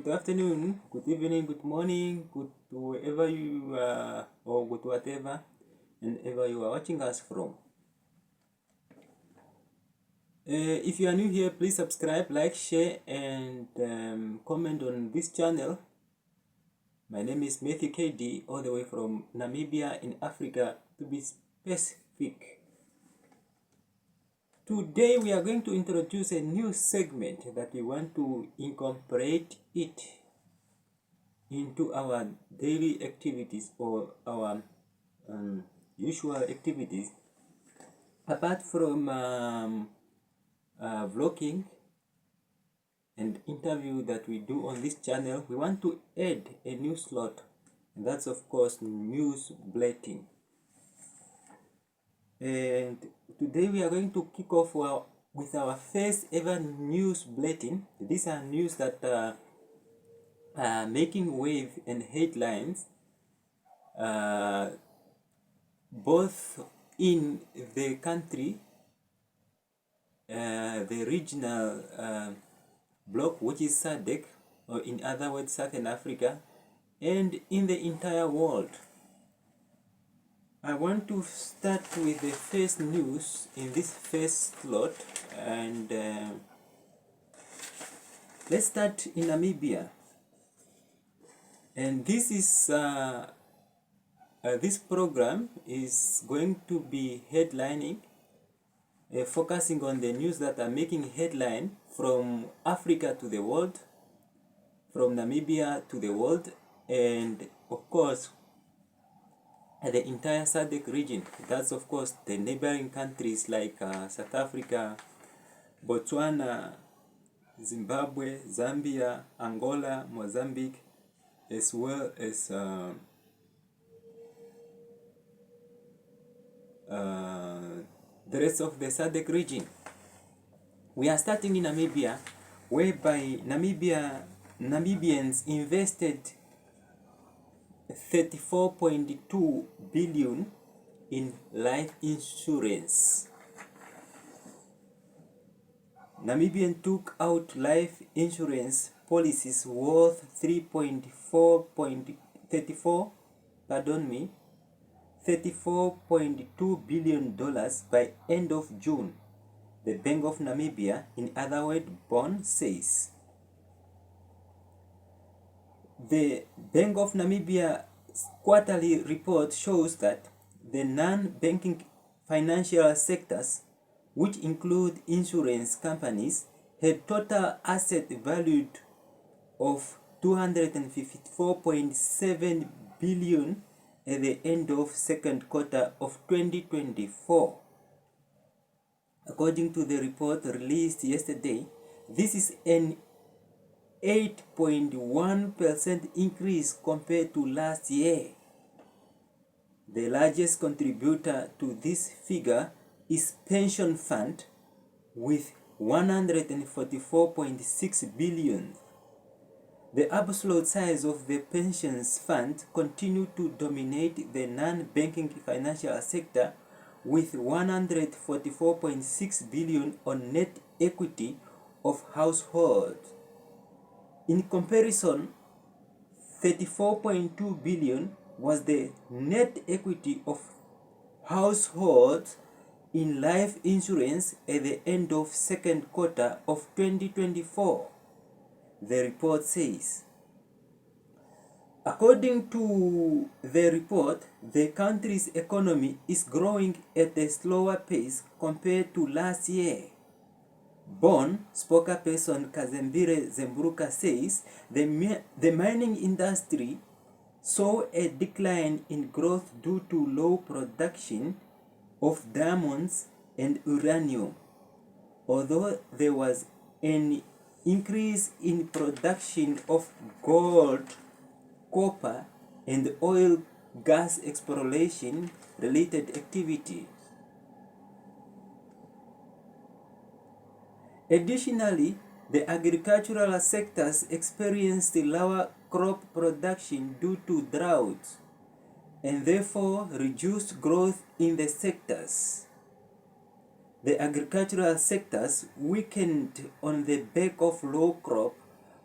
good afternoon, good evening, good morning, good to wherever you are, or good whatever and ever you are watching us from. If you are new here, please subscribe, like, share, and comment on this channel. My name is Matthew KD, all the way from Namibia in Africa, to be specific. Today we are going to introduce a new segment that we want to incorporate it into our daily activities or our usual activities. Apart from vlogging and interview that we do on this channel, we want to add a new slot, and that's of course news bulletin. And today we are going to kick off with our first ever news bulletin. These are news that are making wave and headlines both in the country, the regional bloc, which is SADC, or in other words Southern Africa, and in the entire world. I want to start with the first news in this first slot, and let's start in Namibia. And this is this program is going to be headlining, focusing on the news that are making headline from Africa to the world, from Namibia to the world, and of course the entire SADC region. That's of course the neighboring countries like South Africa, Botswana, Zimbabwe, Zambia, Angola, Mozambique, as well as the rest of the SADC region. We are starting in Namibia, whereby Namibians invested 34.2 billion in life insurance. Namibian took out life insurance policies worth 34.2 billion dollars by end of June, the Bank of Namibia, in other words, BON, says. The Bank of Namibia's quarterly report shows that the non-banking financial sectors, which include insurance companies, had total asset valued of 254.7 billion at the end of second quarter of 2024. According to the report released yesterday, this is an 8.1% increase compared to last year. The largest contributor to this figure is pension fund with 144.6 billion. The absolute size of the pensions fund continued to dominate the non-banking financial sector with 144.6 billion on net equity of households. In comparison, 34.2 billion was the net equity of households in life insurance at the end of second quarter of 2024, the report says. According to the report, the country's economy is growing at a slower pace compared to last year. BON spokesperson Kazembire Zembruka says the mining industry saw a decline in growth due to low production of diamonds and uranium, although there was an increase in production of gold, copper, and oil gas exploration related activity. Additionally, the agricultural sectors experienced lower crop production due to droughts and therefore reduced growth in the sectors. The agricultural sectors weakened on the back of low crop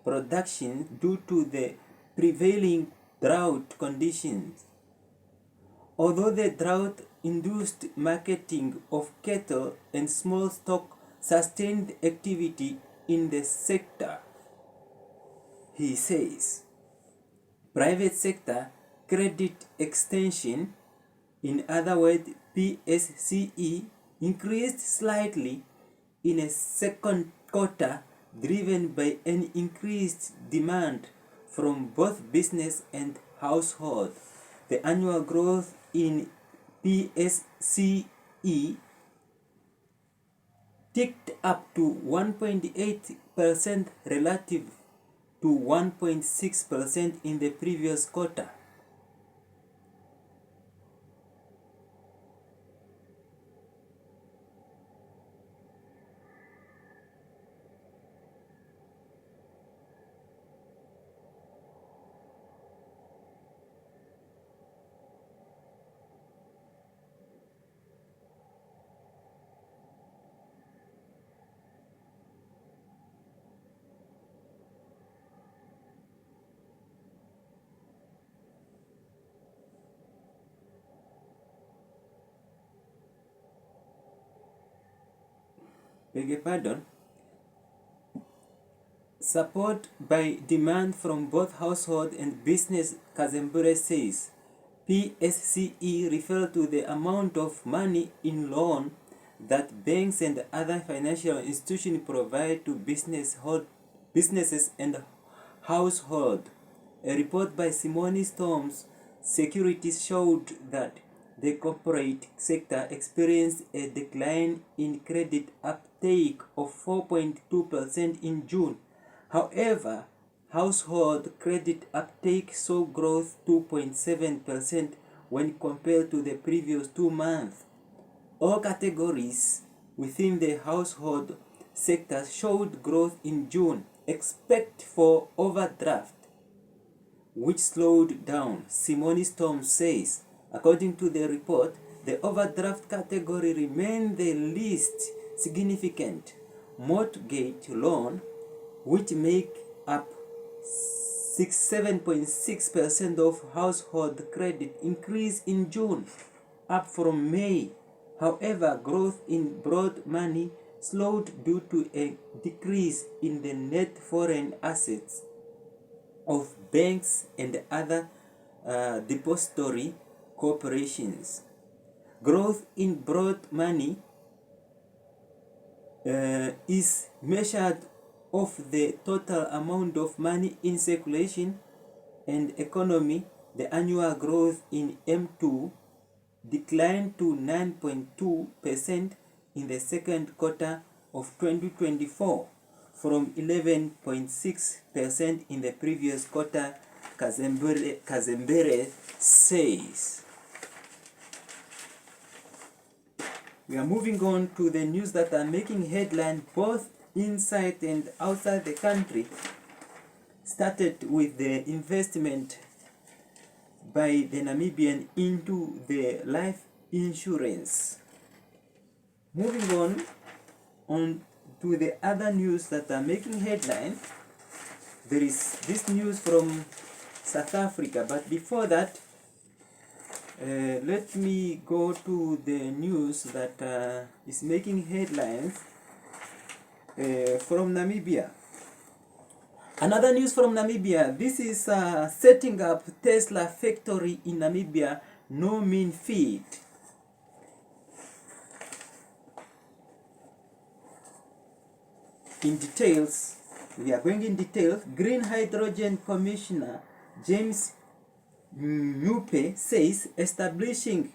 production due to the prevailing drought conditions. Although the drought-induced marketing of cattle and small stock sustained activity in the sector, he says, private sector credit extension, in other words PSCE, increased slightly in a second quarter, driven by an increased demand from both business and household. The annual growth in PSCE ticked up to 1.8% relative to 1.6% in the previous quarter. Beg your pardon. Support by demand from both household and business, Kazembure says. PSCE refers to the amount of money in loan that banks and other financial institutions provide to businesses and households. A report by Simone Storms Securities showed that the corporate sector experienced a decline in credit uptake of 4.2% in June. However, household credit uptake saw growth 2.7% when compared to the previous 2 months. All categories within the household sector showed growth in June, except for overdraft, which slowed down, Simone Storm says. According to the report, the overdraft category remained the least significant. Mortgage loan, which make up 7.6% of household credit, increased in June, up from May. However, growth in broad money slowed due to a decrease in the net foreign assets of banks and other depository corporations. Growth in broad money is measured of the total amount of money in circulation and economy. The annual growth in M2 declined to 9.2% in the second quarter of 2024 from 11.6% in the previous quarter, Kazembere says. We are moving on to the news that are making headline both inside and outside the country. Started with the investment by the Namibian into the life insurance. Moving on to the other news that are making headline. There is this news from South Africa, but before that, let me go to the news that is making headlines from Namibia. Another news from Namibia. This is setting up Tesla factory in Namibia, no mean feat. In details, we are going in details. Green Hydrogen Commissioner James Nupe says establishing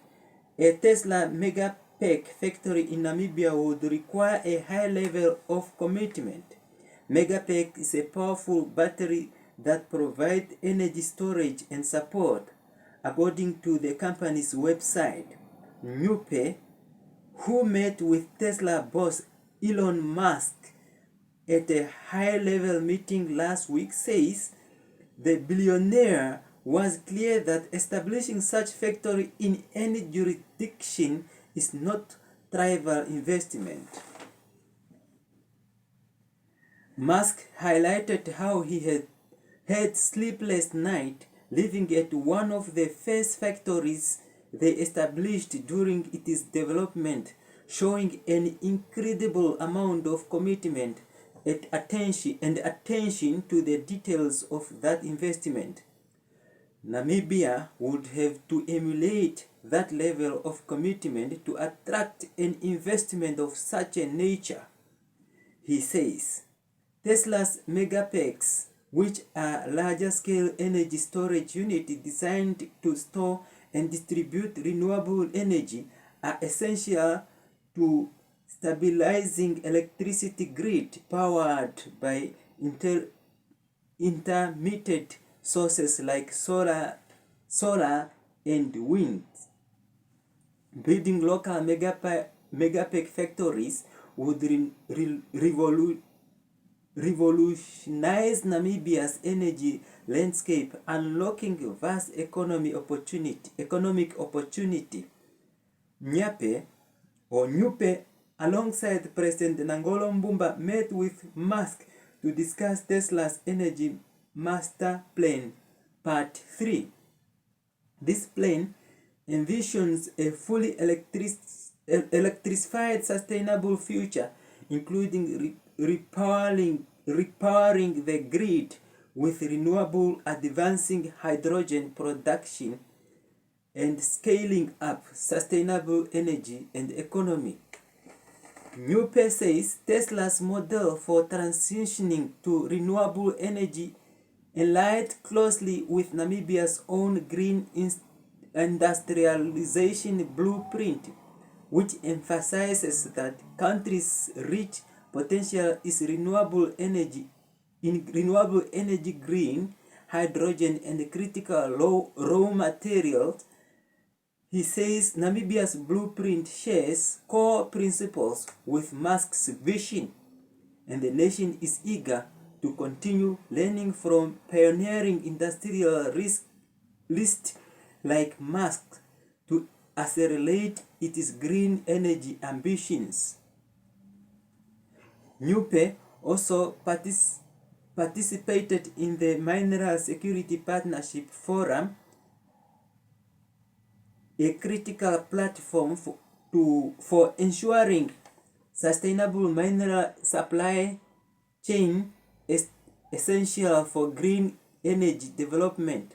a Tesla Megapack factory in Namibia would require a high level of commitment. Megapack is a powerful battery that provides energy storage and support. According to the company's website, Nupe, who met with Tesla boss Elon Musk at a high-level meeting last week, says the billionaire was clear that establishing such factory in any jurisdiction is not trivial investment. Musk highlighted how he had sleepless nights living at one of the first factories they established during its development, showing an incredible amount of commitment and attention to the details of that investment. Namibia would have to emulate that level of commitment to attract an investment of such a nature. He says, Tesla's megapacks, which are larger-scale energy storage units designed to store and distribute renewable energy, are essential to stabilizing electricity grid powered by intermittent sources like solar and wind. Building local megapack factories would revolutionize Namibia's energy landscape, unlocking vast economic opportunity. Nyupe, alongside President Nangolo Mbumba, met with Musk to discuss Tesla's Energy Master Plan Part 3. This plan envisions a fully electrified sustainable future, including repowering the grid with renewable, advancing hydrogen production, and scaling up sustainable energy and economy. Nyupe says Tesla's model for transitioning to renewable energy aligned closely with Namibia's own green industrialization blueprint, which emphasizes that country's rich potential is renewable energy, green hydrogen, and critical raw materials. He says Namibia's blueprint shares core principles with Musk's vision, and the nation is eager to continue learning from pioneering industrialists like Musk to accelerate its green energy ambitions. Nyupe also participated in the Mineral Security Partnership Forum, a critical platform for ensuring sustainable mineral supply chain is essential for green energy development.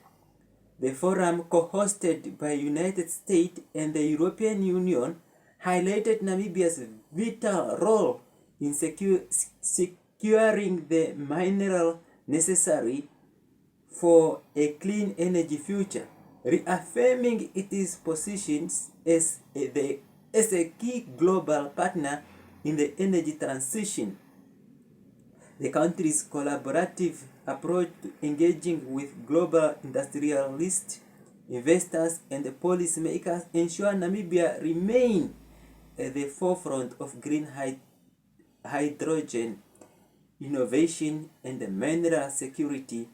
The forum, co-hosted by United States and the European Union, highlighted Namibia's vital role in securing the mineral necessary for a clean energy future, reaffirming its positions as a key global partner in the energy transition. The country's collaborative approach to engaging with global industrialists, investors, and policymakers ensure Namibia remain at the forefront of green hydrogen innovation and mineral security,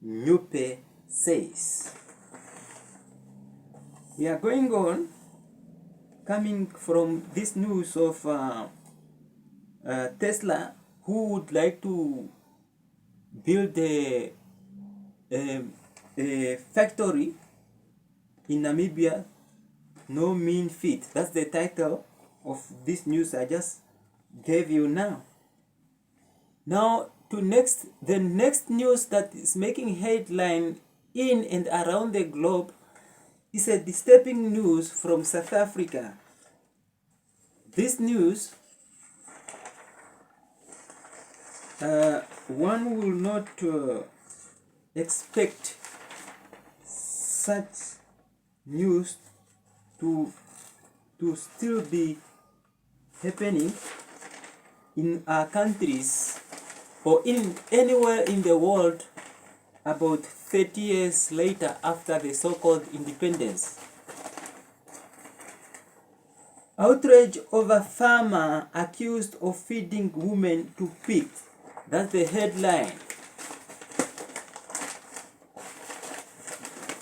Nyupe says. We are going on, coming from this news of Tesla, who would like to build a factory in Namibia. No mean feat. That's the title of this news I just gave you now. Now to the next news that is making headline in and around the globe is a disturbing news from South Africa. This news, one will not expect such news to still be happening in our countries or in anywhere in the world about 30 years later after the so-called independence. Outrage over farmer accused of feeding women to pigs. That's the headline.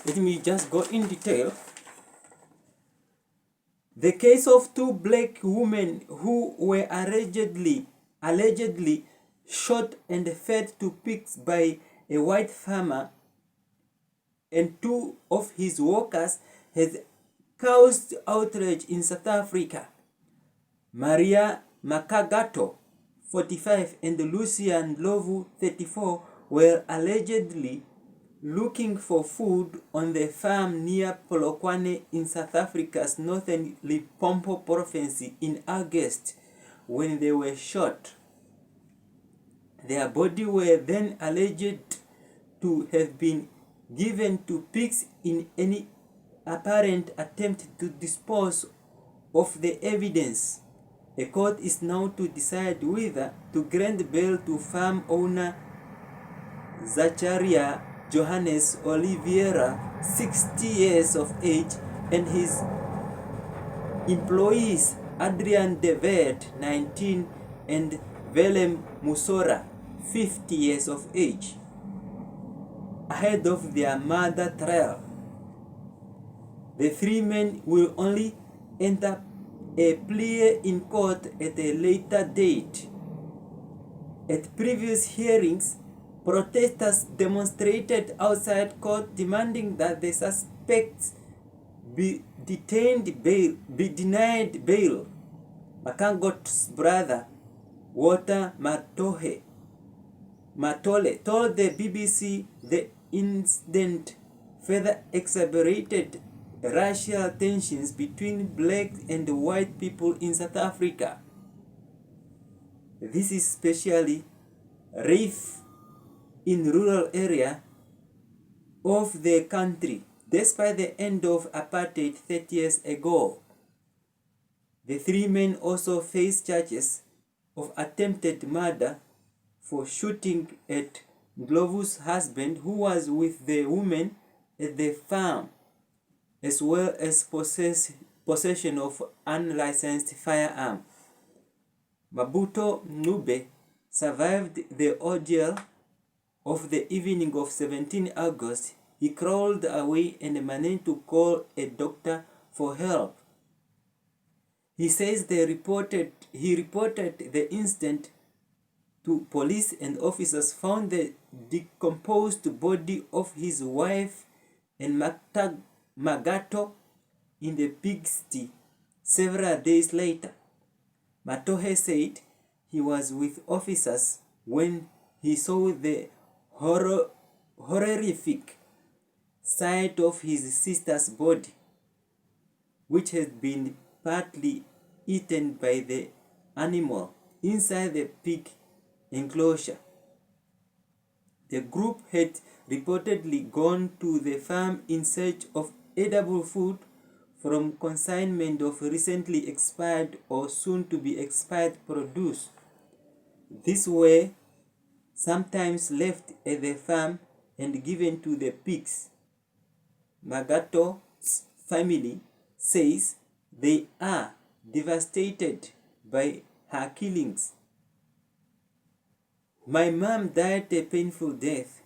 Let me just go in detail. The case of two black women who were allegedly shot and fed to pigs by a white farmer and two of his workers has caused outrage in South Africa. Maria Makagato, 45, and Lucian Lovu, 34, were allegedly looking for food on the farm near Polokwane in South Africa's northern Limpopo province in August when they were shot. Their bodies were then alleged to have been given to pigs in any apparent attempt to dispose of the evidence. A court is now to decide whether to grant bail to farm owner Zacharia Johannes Oliveira, 60 years of age, and his employees Adrian Devet, 19, and Velem Musora, 50 years of age, ahead of their murder trial. The three men will only enter a plea in court at a later date. At previous hearings, protesters demonstrated outside court demanding that the suspects be denied bail. Makangot's brother, Walter Matole, told the BBC the incident further exacerbated racial tensions between black and white people in South Africa. This is especially rife in rural areas of the country, despite the end of apartheid 30 years ago. The three men also face charges of attempted murder for shooting at Glovu's husband, who was with the woman at the farm, as well as possession of unlicensed firearm. Mabuto Nube survived the ordeal of the evening of 17 August. He crawled away and managed to call a doctor for help. He says he reported the incident to police, and officers found the decomposed body of his wife and Magato in the pigsty several days later. Matohe said he was with officers when he saw the horrific sight of his sister's body, which had been partly eaten by the animal inside the pig enclosure. The group had reportedly gone to the farm in search of edible food from consignment of recently expired or soon to be expired produce. These were sometimes left at the farm and given to the pigs. Magato's family says they are devastated by her killings. My mom died a painful death.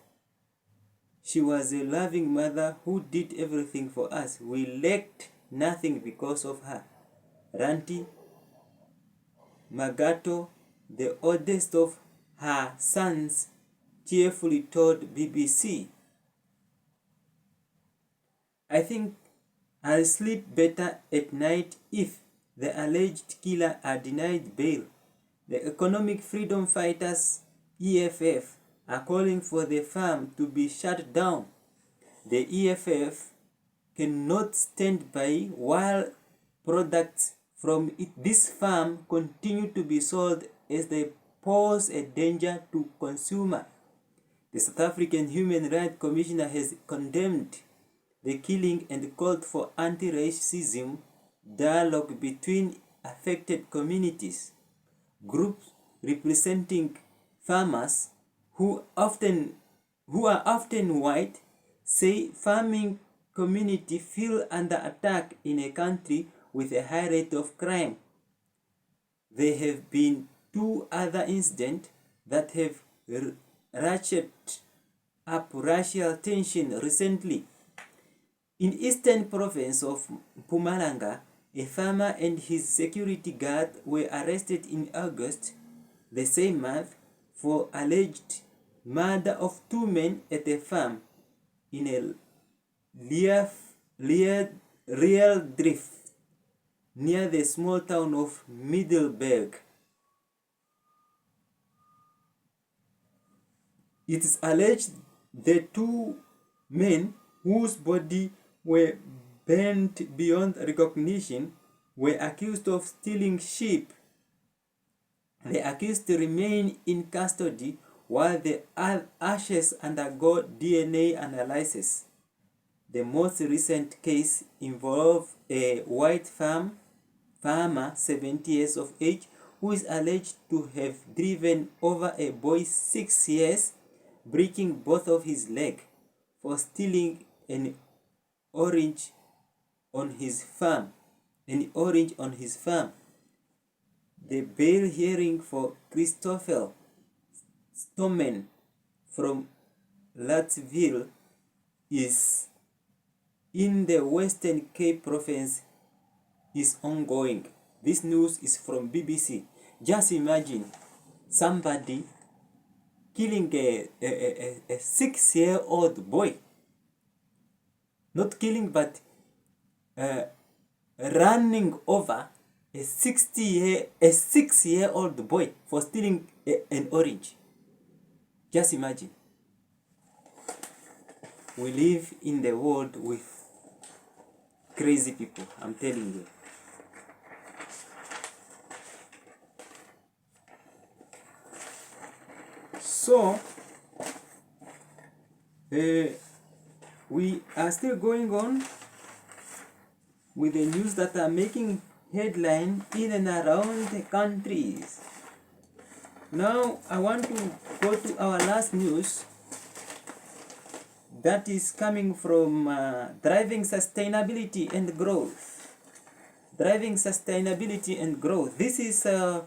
She was a loving mother who did everything for us. We lacked nothing because of her. Ranti Magato, the oldest of her sons, cheerfully told BBC, "I think I'll sleep better at night if the alleged killer are denied bail." The Economic Freedom Fighters, EFF, are calling for the farm to be shut down. The EFF cannot stand by while products from this farm continue to be sold, as they pose a danger to consumers. The South African Human Rights Commissioner has condemned the killing and called for anti-racism dialogue between affected communities. Groups representing farmers who are often white say farming communities feel under attack in a country with a high rate of crime. There have been two other incidents that have ratcheted up racial tension recently. In eastern province of Mpumalanga, a farmer and his security guard were arrested in August the same month for alleged murder of 2 men at a farm in a real drift near the small town of Middelburg. It is alleged the 2 men whose bodies were burned beyond recognition were accused of stealing sheep. The accused remain in custody while the ashes undergo DNA analysis. The most recent case involved a white farmer, 70 years of age, who is alleged to have driven over a boy 6 years, breaking both of his legs, for stealing an orange on his farm. The bail hearing for Christopher Stoneman from Latville is in the Western Cape province is ongoing. This news is from BBC. Just imagine somebody killing a 6-year-old boy. Not killing, but running over a 6-year-old boy for stealing an orange. Just imagine. We live in the world with crazy people, I'm telling you. So, we are still going on with the news that are making headline in and around the countries. Now, I want to go to our last news that is coming from driving sustainability and growth. Driving sustainability and growth. This is a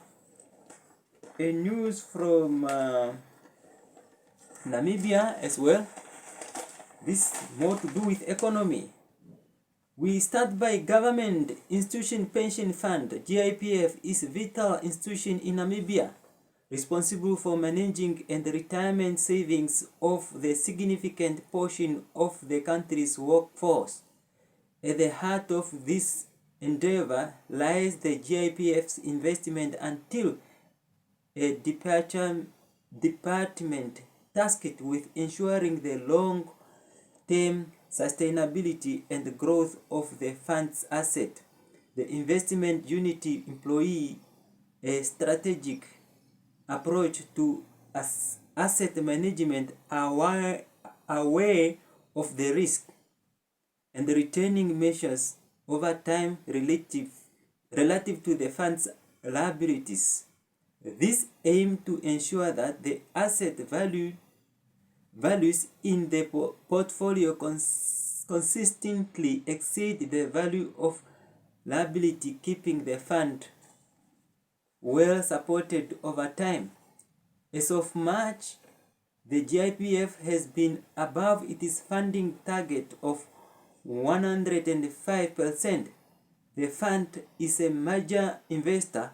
news from Namibia as well. This more to do with economy. We start by government institution pension fund. GIPF is vital institution in Namibia, responsible for managing and retirement savings of the significant portion of the country's workforce. At the heart of this endeavor lies the GIPF's investment until a department tasked with ensuring the long-term sustainability and growth of the fund's asset. The investment unit employs a strategic approach to asset management, aware of the risk and returning measures over time relative to the fund's liabilities. This aims to ensure that the asset values in the portfolio consistently exceed the value of liability, keeping the fund well supported over time. As of March, the GIPF has been above its funding target of 105%. The fund is a major investor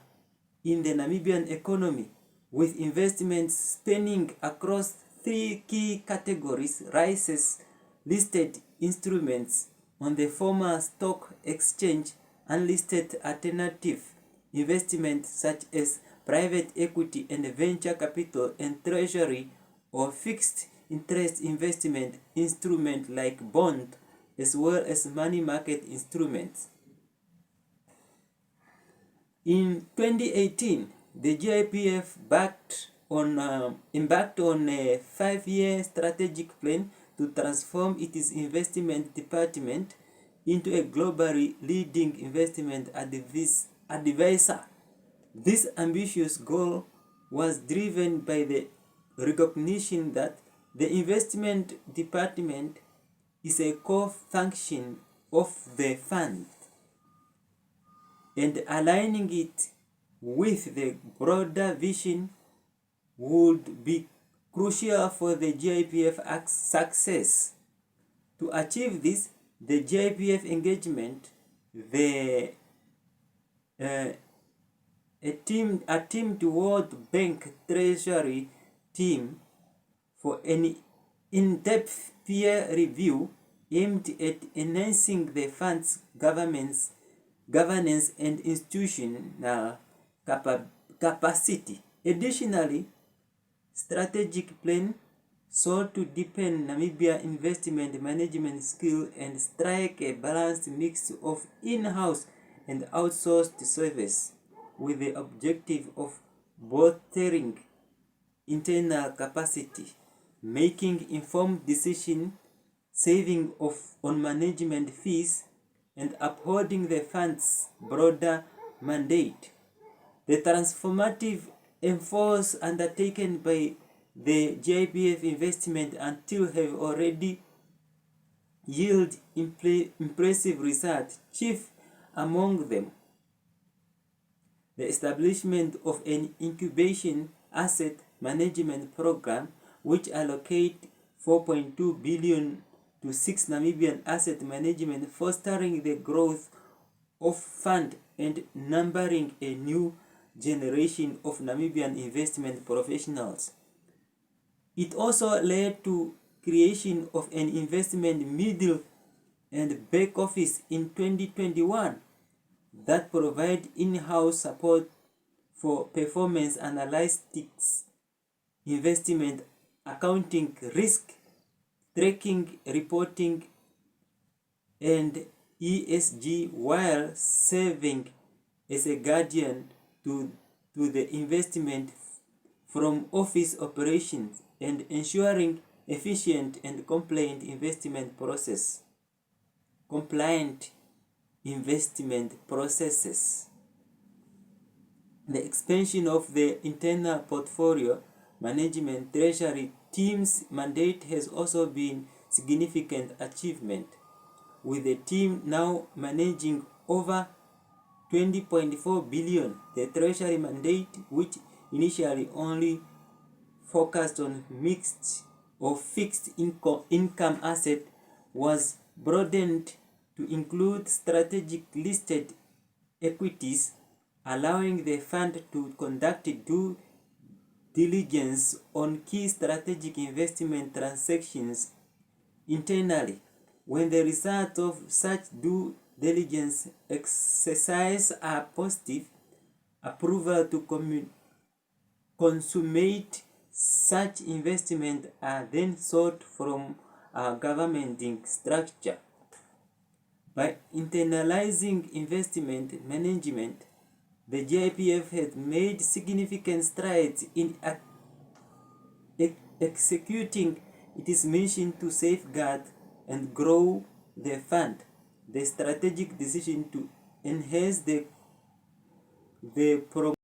in the Namibian economy, with investments spanning across 3 key categories: rises, listed instruments on the former stock exchange, unlisted alternative investments such as private equity and venture capital, and treasury or fixed interest investment instruments like bond, as well as money market instruments. In 2018, the GIPF embarked on a 5-year strategic plan to transform its investment department into a globally leading investment advisor. This ambitious goal was driven by the recognition that the investment department is a core function of the fund, and aligning it with the broader vision would be crucial for the GIPF success. To achieve this, the GIPF engagement a team to World Bank Treasury team for an in-depth peer review aimed at enhancing the fund's governance and institutional capacity. Additionally, strategic plan sought to deepen Namibia investment management skill and strike a balanced mix of in-house and outsourced service, with the objective of bolstering internal capacity, making informed decisions, saving on management fees, and upholding the fund's broader mandate. The transformative efforts undertaken by the GIPF investment until have already yielded impressive results. Chief among them, the establishment of an incubation asset management program which allocate 4.2 billion to 6 Namibian asset management, fostering the growth of fund and numbering a new generation of Namibian investment professionals. It also led to creation of an investment middle and back office in 2021 that provide in-house support for performance analytics, investment accounting, risk tracking, reporting, and ESG, while serving as a guardian to the investment from office operations and ensuring efficient and compliant investment processes. The expansion of the internal portfolio management treasury team's mandate has also been significant achievement, with the team now managing over 20.4 billion. The treasury mandate, which initially only focused on mixed or fixed income asset, was broadened to include strategic listed equities, allowing the fund to conduct due diligence on key strategic investment transactions internally. When the results of such due diligence exercise are positive, approval to consummate such investment are then sought from a governing structure. By internalizing investment management, the GIPF has made significant strides in executing its mission to safeguard and grow the fund. The strategic decision to enhance the